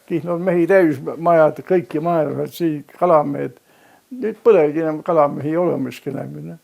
Kihnu on mehi täys majad, kõiki maailmas, siin kalamehed. Nüüd põlegi enam kalamehi ei ole miski läbi.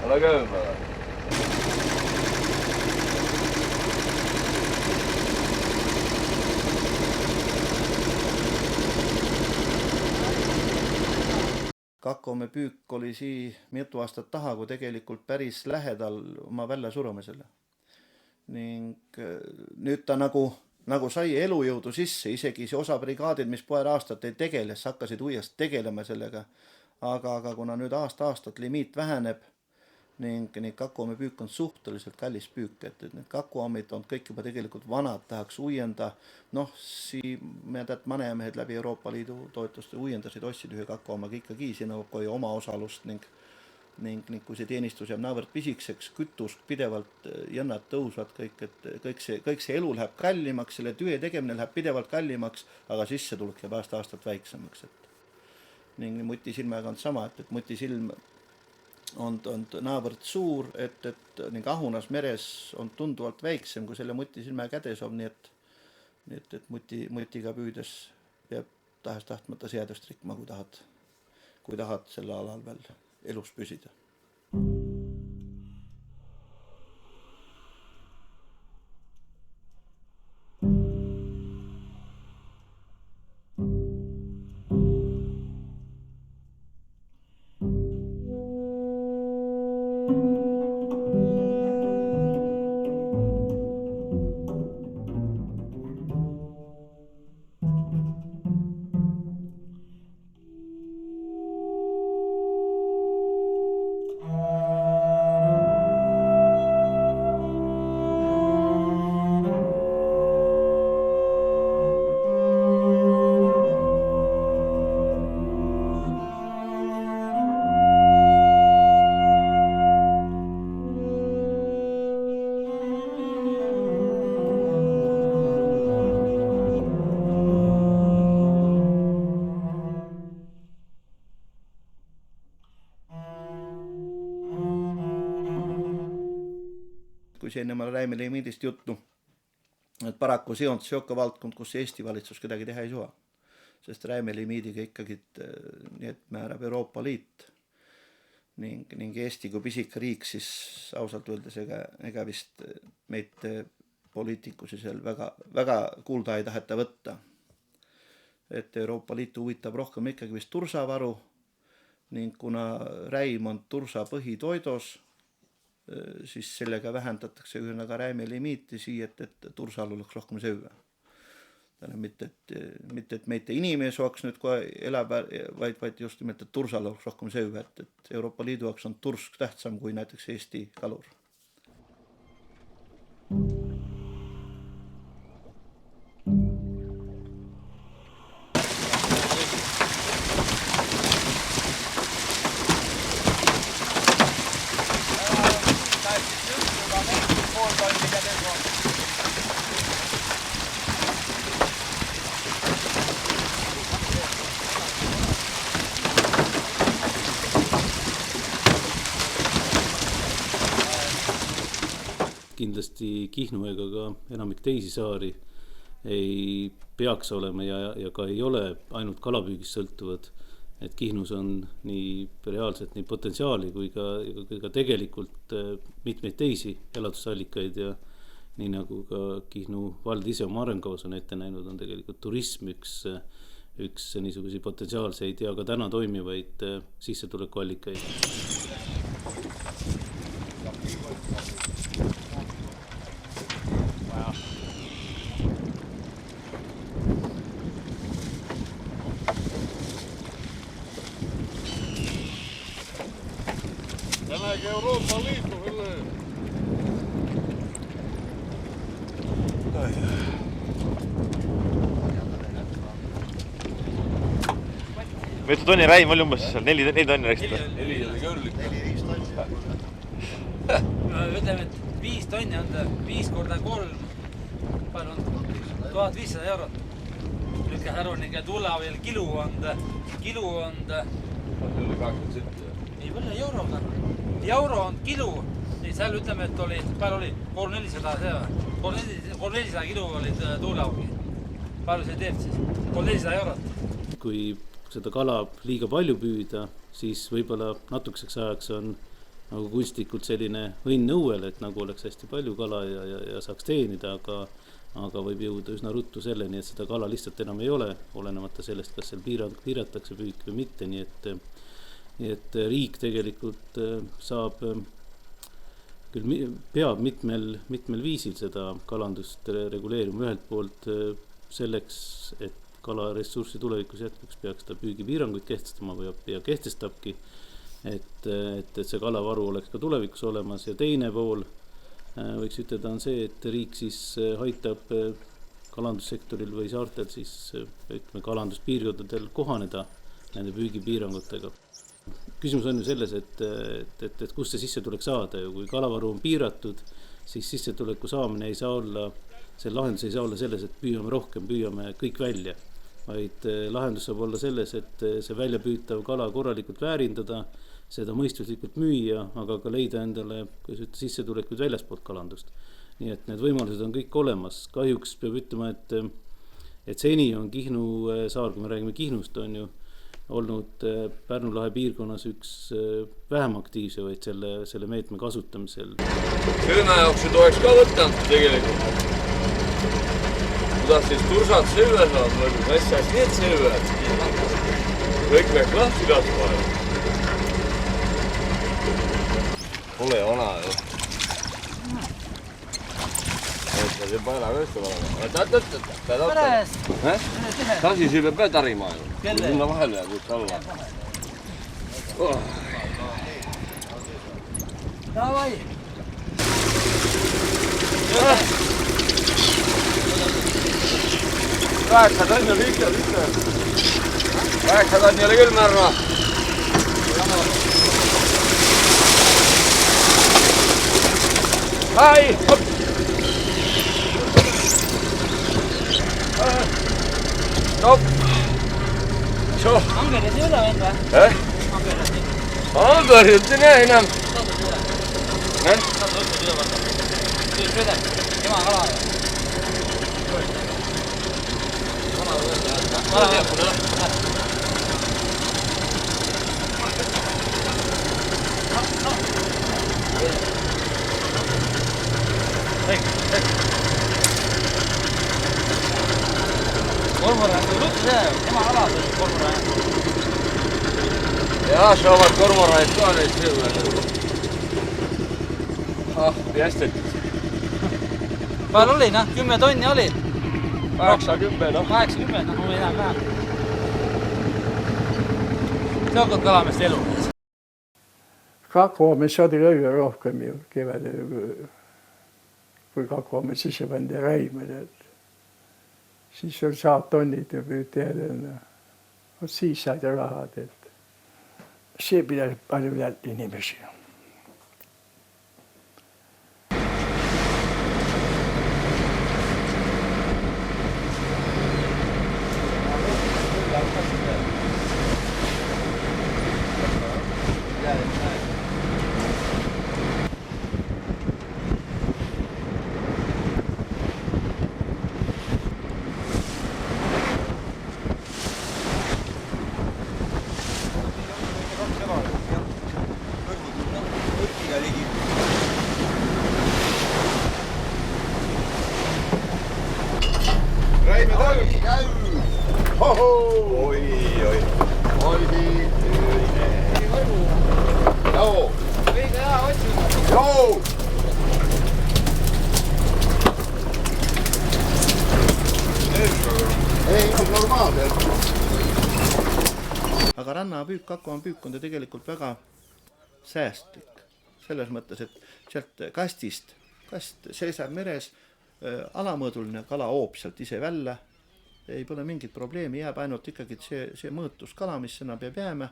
Ole köömä. Kakome püük oli sii mitu aastat taha, kui tegelikult päris lähedal oma välja surumisele. Ning nüüd ta nagu sai elujõudu sisse, isegi see osa brigaadid, mis poer aastat ei tegeles, hakkasid uuesti tegelema sellega. Aga kuna nüüd aastat limiit väheneb, ning kakkuamme püük on suhteliselt kallis püük, et need kakkuammid on kõik juba tegelikult vanad, tahaks uuenda. Ma tead, manejamehed läbi Euroopa Liidu toetuste uuendasid, ostsid ühe kakkuammaga ikkagi sinna kui oma osalust ning kui see teenistus jääb naavõrd pisikseks, kütus pidevalt jõnnad tõusvad kõik see elu läheb kallimaks, selle töö tegemine läheb pidevalt kallimaks, aga sissetulek jääb aastat väiksemaks. Ning mutisilmaga on sama, et mutisilm on naavõrd suur, et ning ahunas meres on tunduvalt väiksem, kui selle mutisilma kädes on, nii et mutiga püüdes peab tahes-tahtmata seadust rikma, kui tahad selle alal veel elus püsida. Kui see enne Räime limiidist juttu, et paraku see on seoka valdkond, kus Eesti valitsus kedagi teha ei saa. Sest Räime limiidiga ikkagi need määrab Euroopa Liit ning Eesti kui pisik riik, siis ausalt öeldes ega vist meid poliitikusi seal väga kuulda ei taheta võtta. Et Euroopa Liitu huvitab rohkem ikkagi vist tursavaru ning kuna Räim on tursa põhitoidos, siis sellega vähendatakse ühesõnaga Räime limiiti siia, et tursal oleks rohkem sööva. Mitte, et meite inimes oleks nüüd kohe elab, vaid just nimelt, et tursal oleks rohkem sööva, et Euroopa Liidu jaoks on tursk tähtsam kui näiteks Eesti kalur. kindlasti Kihnu ega ka enamik teisi saari ei peaks olema ja ka ei ole ainult kalapüügist sõltuvad. Et Kihnus on nii reaalselt nii potentsiaali kui ka tegelikult mitmeid teisi elatusallikaid ja nii nagu ka Kihnu vald ise oma arengukavas on ette näinud, on tegelikult turism üks niisugusi potentsiaalseid ja ka täna toimivaid sissetulekuallikaid. Tänäkin Euroopan liitto silleen. Mitu tonni räim oli umbes seal? 4 tonni rääksid? 4 oli kõrlik. 4-5 tonni. Ütleme, et 5 tonni on 5 korda 3. Palju on? 1500 eurot. Lükkä Häroniga tulla veel kilu on. See oli 27. Ei võlle euroga. Euro on kilu. Seal ütleme, et oli, palju oli? 3400 see või? 3400 kilu olid tuulaugi. Palju see teeb siis? 3400 eurot. Kui seda kala liiga palju püüda, siis võib-olla natukeseks ajaks on nagu kunstlikult selline õnn õuel, et nagu oleks hästi palju kala ja saaks teenida, aga võib jõuda üsna ruttu selleni, et seda kala lihtsalt enam ei ole, olenemata sellest, kas seal piiratakse püük või mitte, nii et riik tegelikult saab küll peab mitmel viisil seda kalandust reguleerima ühelt poolt selleks, et kalaressurssi tulevikus jätkuks peaks ta püügipiiranguid kehtestama ja kehtestabki, et see kalavaru oleks ka tulevikus olemas ja teine pool võiks ütelda on see, et riik siis aitab kalandussektoril või saartel siis kalanduspiirkondadel kohaneda nende püügipiirangutega. Küsimus on ju selles, et kust see sissetulek saada ja kui kalavaru on piiratud, siis sissetuleku saamine ei saa olla, see lahendus ei saa olla selles, et püüame kõik välja, vaid lahendus saab olla selles, et see väljapüütav kala korralikult väärindada, seda mõistuslikult müüa, aga ka leida endale sissetulekuid väljaspoolt kalandust. Nii et need võimalused on kõik olemas. Kahjuks peab ütlema, et seni on Kihnu saar, kui me räägime Kihnust, on ju olnud Pärnu lahe piirkonnas üks vähem aktiivsevaid selle meetme kasutamisel. Sööme jaoks seda oleks ka võtanud tegelikult. Kuidas siis tursad sööve saab, nagu asjas need söövad. Kõik peaks lahti kasvama. Ole vana ju. Mõtla see paela köösta valama. Päres! Tasi see peab ka tarima ju. Sinna vahele ja kus alla. Davai! 8 tonni oli ikka. 8 tonni oli küll märra. Hai! Stopp! Angeres ei ole veel või? Angeres ei ole. Angeres ei näe enam. Saad õppida üle võtta. Tüü südem. Ema kala. Kala teab mulle. Kormoran, kui ruttu see, ema kala see kormoran. Jaa, saavad kormoranid ka neid söövad. Jästet. Palju oli, 10 tonni oli. 8-10, 80, või enam vähem. See on kalameeste elu. Kakvoomis oli kõige rohkem ju kevadel, kui kakvoomis sisse pandi räimed. Siis oli saad tonnid ja püüteedel. Siis said rahad. See pidas palju jätta inimesi. aga rannapüük, Kakkomaa püük on ta tegelikult väga säästlik. Selles mõttes, et sealt kast seisab meres, alamõõduline kala hoob sealt ise välja, ei pole mingit probleemi, jääb ainult ikkagi see mõõtuskala, mis sinna peab jääma,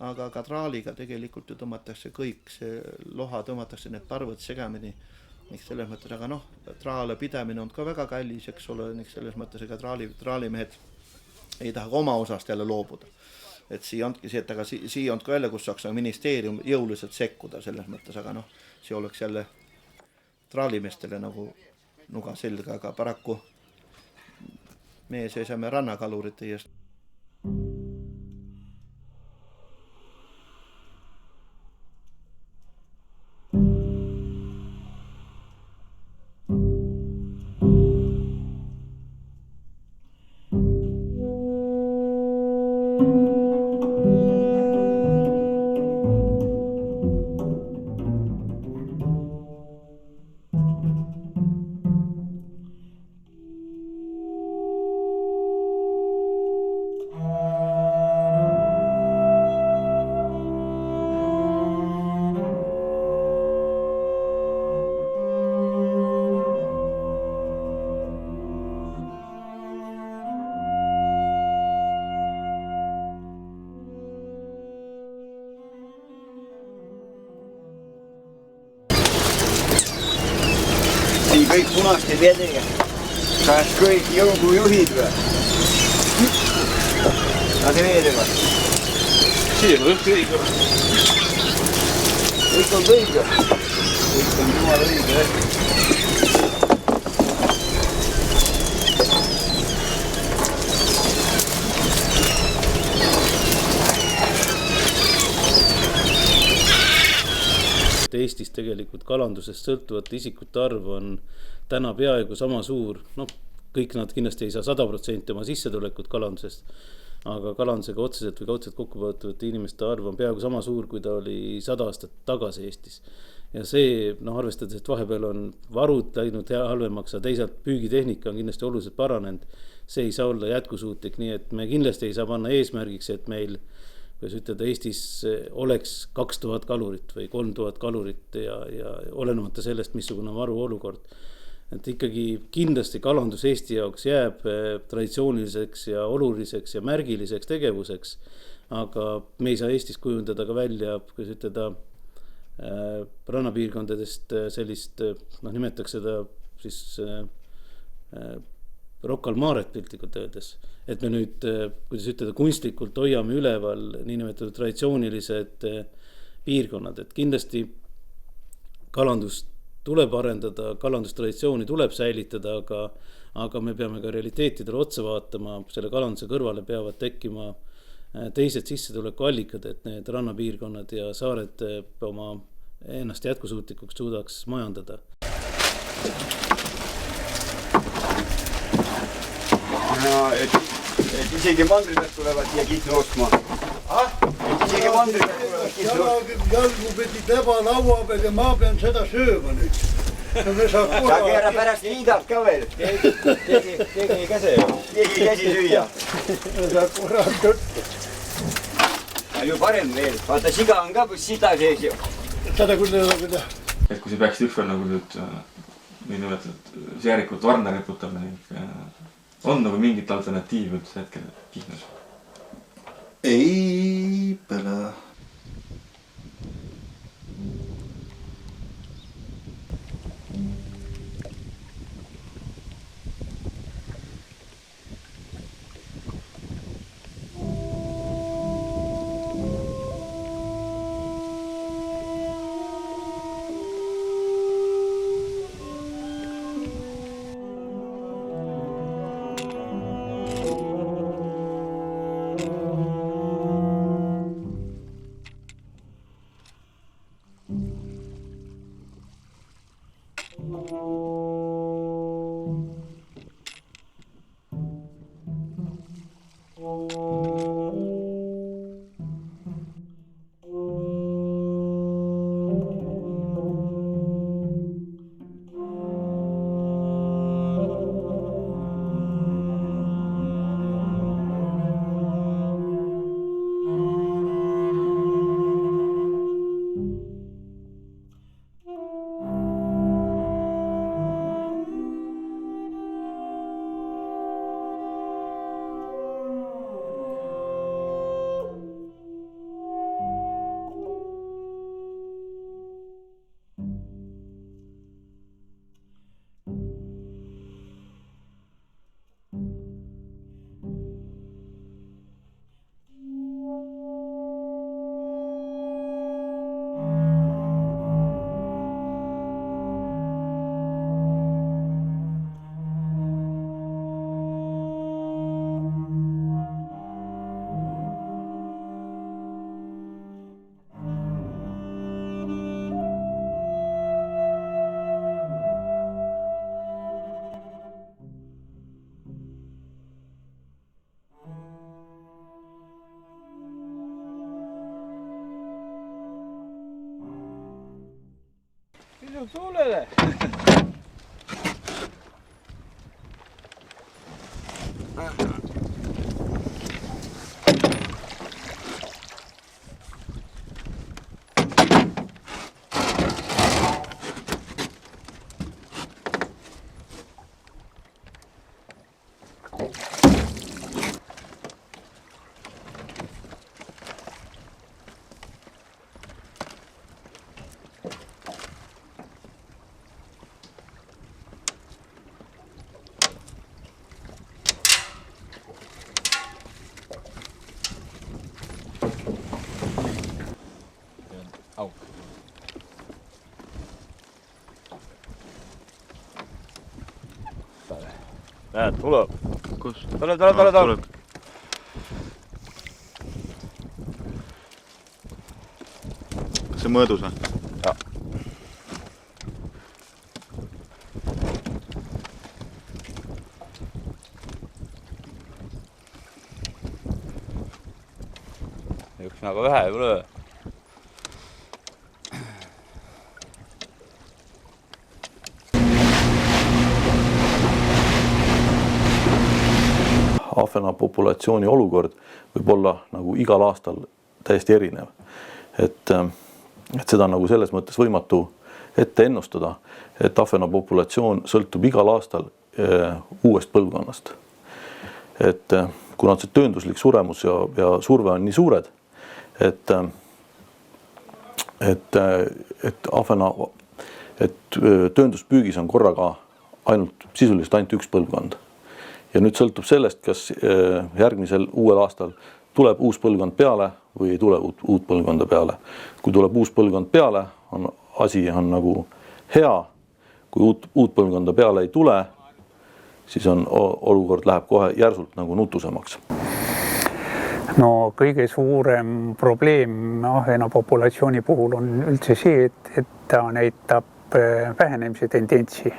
aga ka traaliga tegelikult ju tõmmatakse kõik, see loha tõmmatakse need parvud segamini, selles mõttes, aga traale pidamine on ka väga kallis, eks ole, selles mõttes, ega traalimehed ei taha oma osast jälle loobuda. Et siia ongi see, et aga siia on ka jälle, kus saaks ministeerium jõuliselt sekkuda selles mõttes, aga see oleks jälle traalimestele nagu nuga selga, aga paraku meie seisame rannakalurite eest. Kõik punaste vedega. Kas kõik jõugujuhid või? Nad veedega. Siin on õige. Kõik on õige. Kõik on jumal õige. Eestis tegelikult kalandusest sõltuvate isikute arv on täna peaaegu sama suur. Kõik nad kindlasti ei saa 100% oma sissetulekut kalandusest, aga kalandusega otseselt või kaudselt kokku puutuvate inimeste arv on peaaegu sama suur, kui ta oli 100 aastat tagasi Eestis. Ja see, arvestades, et vahepeal on varud läinud halvemaks, ja teisalt püügitehnika on kindlasti oluliselt paranenud, see ei saa olla jätkusuutlik, nii et me kindlasti ei saa panna eesmärgiks, et meil Eestis oleks 2000 kalurit või 3000 kalurit ja olenemata sellest, missugune on varu olukord. Et ikkagi kindlasti kalandus Eesti jaoks jääb traditsiooniliseks ja oluliseks ja märgiliseks tegevuseks, aga me ei saa Eestis kujundada ka välja, rannapiirkondadest sellist, nimetaks seda siis Rocca al Maret piltlikult öeldes, et me nüüd, kunstlikult hoiame üleval niinimetatud traditsioonilised piirkonnad, et kindlasti kalandust tuleb arendada, kalandustraditsiooni tuleb säilitada, aga me peame ka realiteetidele otsa vaatama, selle kalanduse kõrvale peavad tekkima teised sissetulekuallikad, et need rannapiirkonnad ja saared oma ennast jätkusuutlikuks suudaks majandada. Et isegi mandripealt tulevad siia kihnu ostma. Et isegi mandripealt tulevad kihnu ostma. Jalgu pidid leba laua peal ja ma pean seda sööma nüüd. Sa keera pärast liidad ka veel. Keegi ei käsi ju. Keegi ei käsi süüa. Sa kurat tõttu. Ju parem veel. Vaata, siga on ka sita sees ju. Seda küll. Et kui see peaksid ükskord nagu nüüd nimetatud järelikult varna reputama, on nagu mingit alternatiivi üldse hetkel Kihnus? Ei pole. tuulele. Näed, tuleb. Kus? Tule. Kas see mõõdus või? Ja. Üks nagu vähe ei ole. Ahvena populatsiooni olukord võib olla nagu igal aastal täiesti erinev. Et seda on nagu selles mõttes võimatu ette ennustada, et ahvena populatsioon sõltub igal aastal uuest põlvkonnast. Et kuna see töönduslik suremus ja surve on nii suured, et töönduspüügis on korraga sisuliselt ainult üks põlvkond. Ja nüüd sõltub sellest, kas järgmisel uuel aastal tuleb uus põlvkond peale või ei tule uut põlvkonda peale. Kui tuleb uus põlvkond peale, asi on nagu hea. Kui uut põlvkonda peale ei tule, siis olukord läheb kohe järsult nagu nutusemaks. No kõige suurem probleem ahvena populatsiooni puhul on üldse see, et ta näitab vähenemise tendentsi.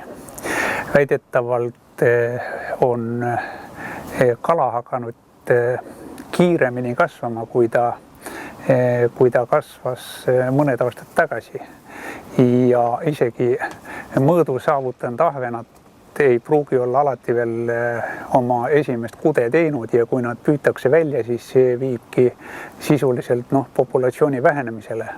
Väidetavalt on kala hakanud kiiremini kasvama, kui ta kasvas mõned aastad tagasi. Ja isegi mõõdu saavutanud ahvenad ei pruugi olla alati veel oma esimest kude teinud ja kui nad püütakse välja, siis see viibki sisuliselt populatsiooni vähenemisele,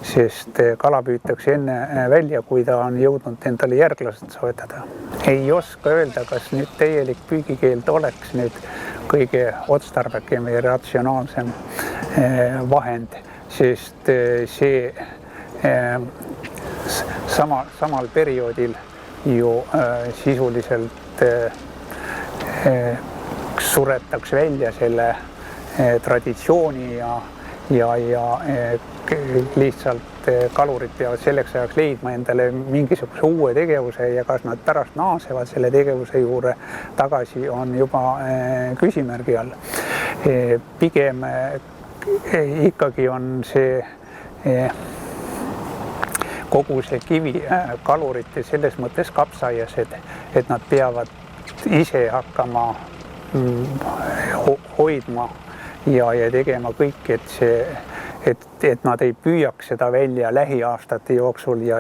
sest kala püütakse enne välja, kui ta on jõudnud endale järglased soetada. Ei oska öelda, kas nüüd täielik püügikeeld oleks nüüd kõige otstarbekem ja ratsionaalsem vahend, sest see samal perioodil ju sisuliselt suretakse välja selle traditsiooni ja lihtsalt kalurid peavad selleks ajaks leidma endale mingisuguse uue tegevuse ja kas nad pärast naasevad selle tegevuse juurde tagasi on juba küsimärgi all. Pigem ikkagi on see kogu see kivi kalurite selles mõttes kapsaias, et nad peavad ise hakkama hoidma ja tegema kõik, et nad ei püüaks seda välja lähiaastate jooksul ja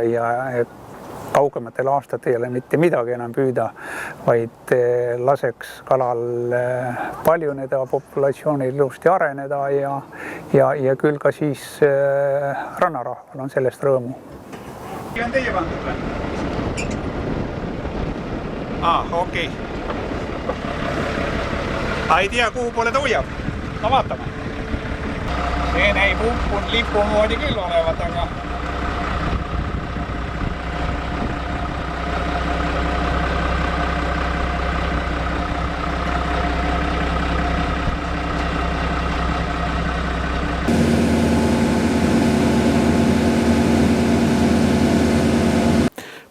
kaugematel aastatel ei ole mitte midagi enam püüda, vaid laseks kalal paljuneda, populatsioonil ilusti areneda ja küll ka siis rannarahval on sellest rõõmu. On teie pandud või? Okei. Ei tea, kuhu poole ta hoiab. No vaatame. See näib uppun lipu moodi küll olevat, aga...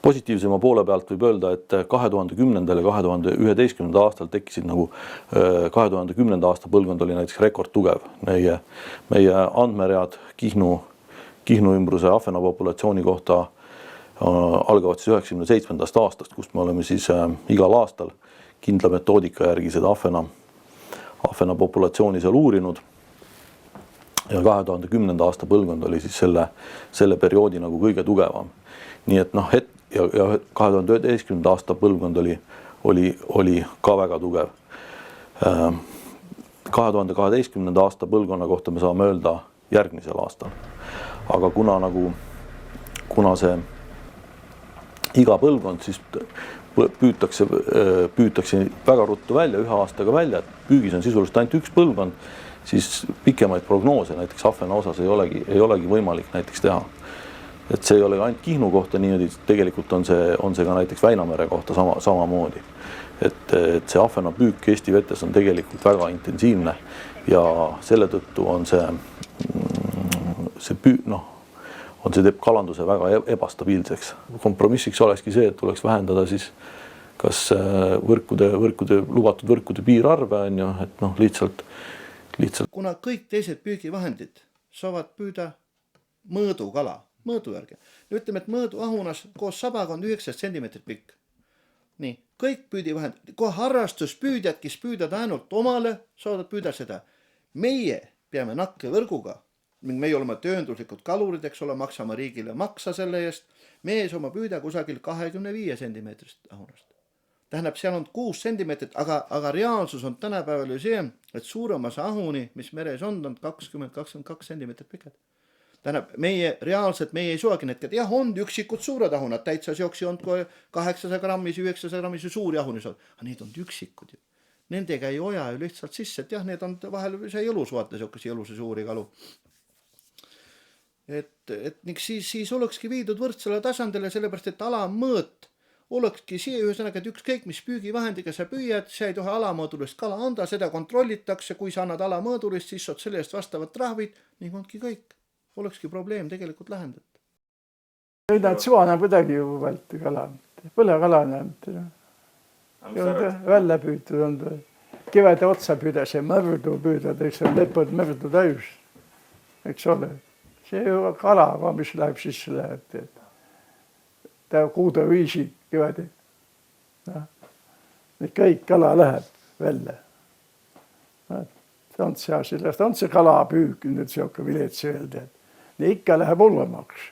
Positiivsema poole pealt võib öelda, et 2010. ja 2011. aastal tekkisid 2010. aasta põlvkond oli näiteks rekordtugev. Meie andmeread Kihnu ümbruse ahvena populatsiooni kohta algavad 97. aastast, kust me oleme siis igal aastal kindla metoodika järgi seda ahvena populatsiooni seal uurinud. ja 2010. aasta põlvkond oli siis selle perioodi nagu kõige tugevam. Nii et noh, ja 2011. aasta põlvkond oli ka väga tugev. 2012. aasta põlvkonna kohta me saame öelda järgmisel aastal. Aga kuna see iga põlvkond siis püütakse väga ruttu välja, ühe aastaga välja, et püügis on sisuliselt ainult üks põlvkond, siis pikemaid prognoose näiteks ahvena osas ei olegi võimalik näiteks teha. Et see ei ole ainult Kihnu kohta niimoodi, tegelikult on see ka näiteks Väinamere kohta samamoodi. Et see ahvena püük Eesti vetes on tegelikult väga intensiivne ja selle tõttu on see teeb kalanduse väga ebastabiilseks. Kompromissiks olekski see, et tuleks vähendada siis kas lubatud võrkude piirarve on ju, et noh, lihtsalt. Kuna kõik teised püügivahendid saavad püüda mõõdukala, mõõdu järgi. Ütleme, et mõõduahunas koos sabaga on 9 centimeetrit pikk. Nii, kõik püüdivahendid, kohe harrastuspüüdjad, kes püüdad ainult omale, saavad püüda seda. Meie peame nakkevõrguga, meie oleme töönduslikud kalurid, eks ole, maksame riigile maksa selle eest, meie saame püüda kusagil 25 centimeetrist ahunast. Tähendab, seal on 6 centimeetrit, aga reaalsus on tänapäeval ju see, et suuremas ahuni, mis meres on 20-22 centimeetrit pikad. Tähendab, meie ei suagi need, et jah, on üksikud suured ahunad, täitsa seoksi on 800 grammis, 900 grammis suuri ahunis on, aga need on üksikud ju. Nendega ei hoia ju lihtsalt sisse, et jah, need on vahel see jõlus vaata, seokesi jõluse suuri kalu. Et siis olekski viidud võrdsele tasandile, sellepärast, et alamõõt olekski see ühesõnaga, et ükskõik mis püügivahendiga sa püüad, sa ei tohi alamõõdulist kala anda, seda kontrollitakse, kui sa annad alamõõdulist, siis saad selle eest vastavad trahvid, ning ongi kõik. Olekski probleem tegelikult lahendatud. Ei nad suona kuidagi ju välti kala, põlekala näenud. Välja püütud on. Kevade otsa püüda, see märdu püüda, eks on lepod märdu täis, eks ole. See ju kala, mis läheb sisse läheb. Ta kuuda viisi kevade. Kõik kala läheb välja. On see kalapüük nüüd seoka viletsi öelda. Ikka läheb hullemaks.